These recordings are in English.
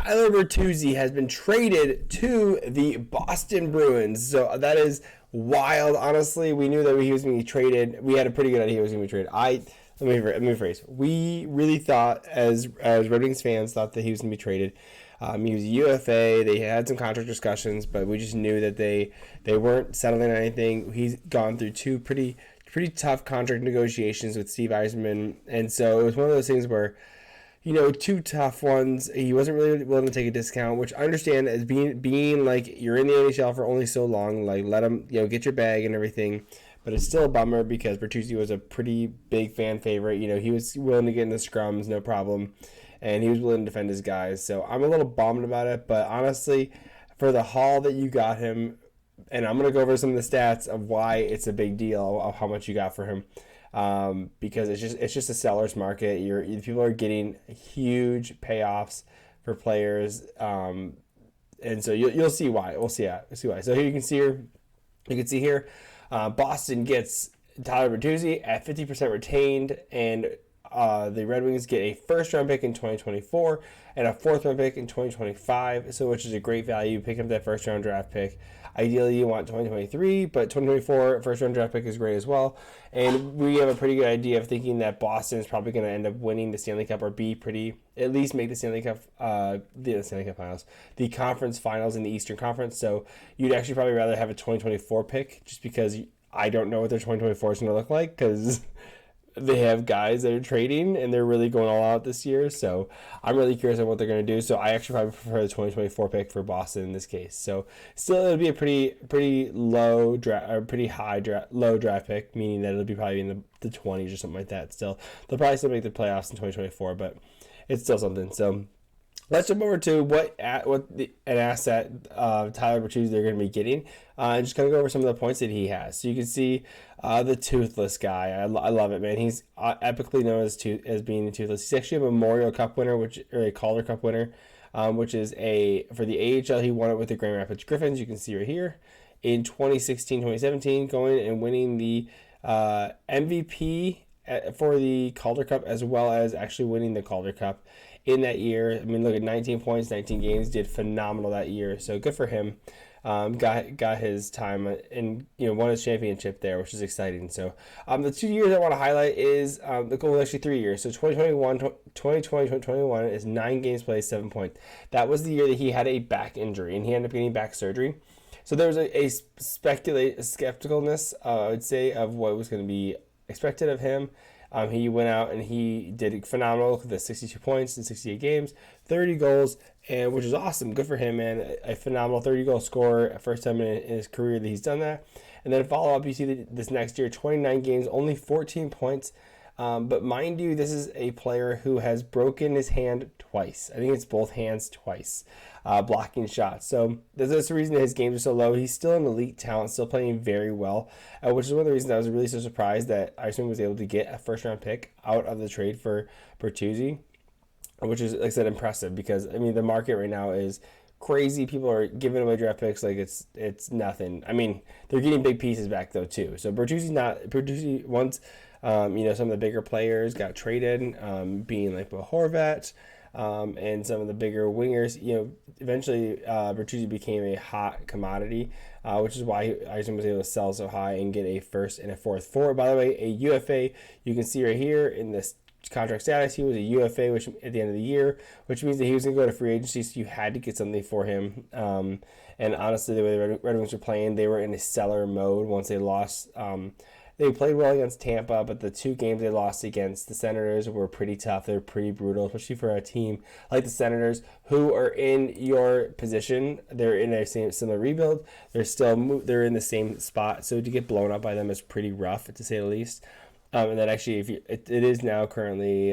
Tyler Bertuzzi has been traded to the Boston Bruins. So that is wild. Honestly, we knew that he was going to be traded. We had a pretty good idea he was going to be traded. Let me rephrase. We really thought, as Red Wings fans, thought that he was going to be traded. He was a UFA. They had some contract discussions, but we just knew that they weren't settling on anything. He's gone through two pretty tough contract negotiations with Steve Yzerman, and so it was one of those things where, two tough ones. He wasn't really willing to take a discount, which I understand as being like you're in the NHL for only so long. Like, let him, get your bag and everything. But it's still a bummer because Bertuzzi was a pretty big fan favorite. He was willing to get in the scrums, no problem. And he was willing to defend his guys. So I'm a little bummed about it. But honestly, for the haul that you got him, and I'm going to go over some of the stats of why it's a big deal of how much you got for him. Because it's just a seller's market. People are getting huge payoffs for players. And so you'll see why. We'll see why. So here you can see here, Boston gets Tyler Bertuzzi at 50% retained, and the Red Wings get a first-round pick in 2024 and a fourth-round pick in 2025, so which is a great value. Picking up that first-round draft pick. Ideally, you want 2023, but 2024 first-round draft pick is great as well. And we have a pretty good idea of thinking that Boston is probably going to end up winning the Stanley Cup or at least make the Stanley Cup, the Stanley Cup finals, the conference finals in the Eastern Conference. So you'd actually probably rather have a 2024 pick, just because I don't know what their 2024 is going to look like, because they have guys that are trading and they're really going all out this year. So I'm really curious on what they're going to do. So I actually probably prefer the 2024 pick for Boston in this case. So still, it'll be a pretty low draft, or pretty low draft pick, meaning that it'll be probably in the 20s or something like that. Still, they'll probably still make the playoffs in 2024, but it's still something. So let's jump over to an asset Tyler Bertuzzi they're going to be getting, and just kind of go over some of the points that he has. So you can see the toothless guy. I love it, man. He's epically known as being toothless. He's actually a Memorial Cup winner, or a Calder Cup winner, which is for the AHL. He won it with the Grand Rapids Griffins. You can see right here in 2016-2017, going and winning the MVP for the Calder Cup, as well as actually winning the Calder Cup in that year. I mean, look at 19 points, 19 games, did phenomenal that year. So good for him. Got his time and won his championship there, which is exciting. So the 2 years I want to highlight is the goal is actually 3 years. So 2020 is 9 games played, 7 points. That was the year that he had a back injury and he ended up getting back surgery. So there was a skepticalness, I would say, of what was going to be expected of him. He went out and he did phenomenal with the 62 points in 68 games, 30 goals, and which is awesome. Good for him, man. A phenomenal 30-goal scorer, first time in his career that he's done that. And then follow up, you see this next year, 29 games, only 14 points. But mind you, this is a player who has broken his hand twice. I think it's both hands twice, blocking shots. So that's the reason that his games are so low. He's still an elite talent, still playing very well, which is one of the reasons I was really so surprised that Yzerman was able to get a first-round pick out of the trade for Bertuzzi, which is, like I said, impressive because, I mean, the market right now is crazy. People are giving away draft picks like it's nothing. I mean, they're getting big pieces back, though, too. So Bertuzzi once... some of the bigger players got traded, being like Horvat, and some of the bigger wingers. Eventually Bertuzzi became a hot commodity, which is why Yzerman was able to sell so high and get a first and a fourth for. By the way, a UFA, you can see right here in this contract status, he was a UFA, which at the end of the year, which means that he was going to go to free agency, so you had to get something for him. And honestly, the way the Red Wings were playing, they were in a seller mode once they lost. They played well against Tampa, but the 2 games they lost against the Senators were pretty tough. They were pretty brutal, especially for a team like the Senators, who are in your position. They're in a similar rebuild. They're in the same spot, so to get blown up by them is pretty rough, to say the least. And then actually, it is now currently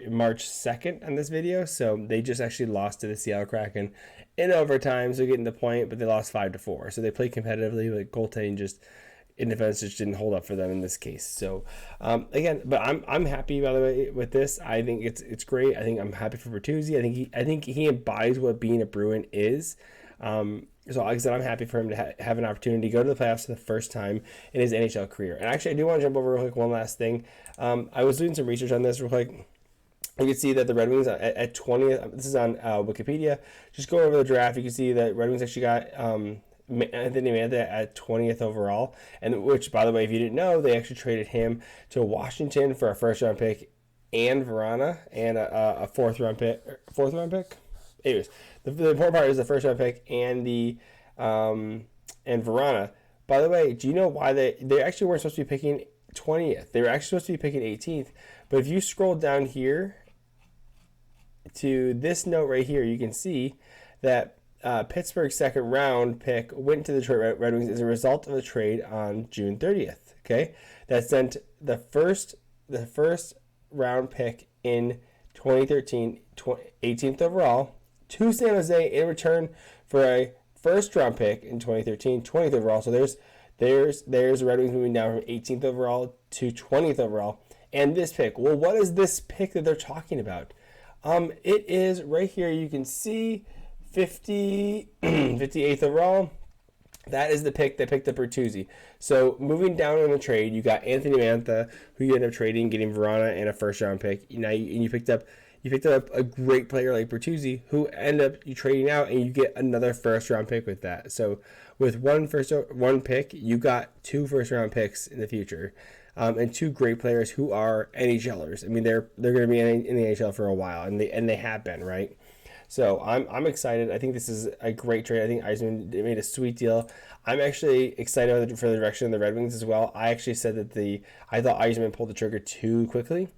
March 2nd on this video, so they just actually lost to the Seattle Kraken in overtime, so getting the point, but they lost 5-4. So they played competitively, but goaltending in defense just didn't hold up for them in this case. So again, but I'm happy, by the way, with this. I think it's great. I think I'm happy for Bertuzzi. I think he embodies what being a Bruin is. So like I said, I'm happy for him to have an opportunity to go to the playoffs for the first time in his NHL career. And actually, I do want to jump over real quick one last thing. I was doing some research on this real quick. You can see that the Red Wings at 20th, this is on Wikipedia, just go over the draft, you can see that Red Wings actually got Anthony Mantha at 20th overall, and which, by the way, if you didn't know, they actually traded him to Washington for a first-round pick and Verana and a fourth-round pick. Anyways, the important part is the first-round pick and the and Verana. By the way, do you know why they actually weren't supposed to be picking 20th? They were actually supposed to be picking 18th, but if you scroll down here to this note right here, you can see that Pittsburgh's second round pick went to the Detroit Red Wings as a result of a trade on June 30th. Okay, that sent the first round pick in 2013, 18th overall, to San Jose in return for a first round pick in 2013, 20th overall. So there's the Red Wings moving down from 18th overall to 20th overall. And this pick, well, what is this pick that they're talking about? It is right here. You can see 58th overall. That is the pick that picked up Bertuzzi. So moving down on the trade, you got Anthony Mantha, who you end up trading, getting Verana and a first round pick. You picked up a great player like Bertuzzi, who end up you trading out, and you get another first round pick with that. So with one pick, you got 2 first round picks in the future. And 2 great players who are NHLers. I mean, they're going to be in the NHL for a while, and they have been, right? So I'm excited. I think this is a great trade. I think Yzerman made a sweet deal. I'm actually excited for the direction of the Red Wings as well. I actually said that I thought Yzerman pulled the trigger too quickly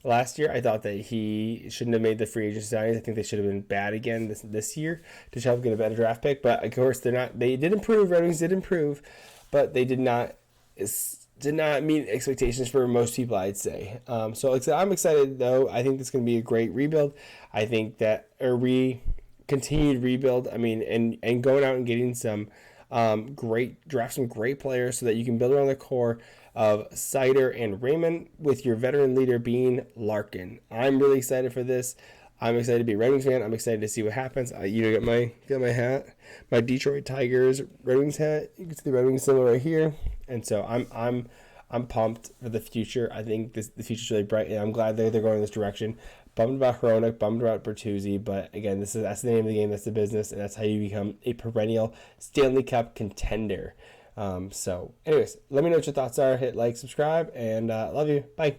last year. I thought that he shouldn't have made the free agent signings. I think they should have been bad again this year to help get a better draft pick. But of course they're not. They did improve. Red Wings did improve, but they did not meet expectations for most people, I'd say. So I'm excited, though. I think this is going to be a great rebuild. I think that continued rebuild, I mean, and going out and getting some draft some great players so that you can build around the core of Seider and Raymond, with your veteran leader being Larkin. I'm really excited for this. I'm excited to be a Red Wings fan. I'm excited to see what happens. Got my hat, my Detroit Tigers Red Wings hat. You can see the Red Wings symbol right here, and so I'm pumped for the future. I think the future's really bright, and I'm glad they're going in this direction. Bummed about Hronek, bummed about Bertuzzi, but again, that's the name of the game. That's the business, and that's how you become a perennial Stanley Cup contender. So, anyways, let me know what your thoughts are. Hit like, subscribe, and love you. Bye.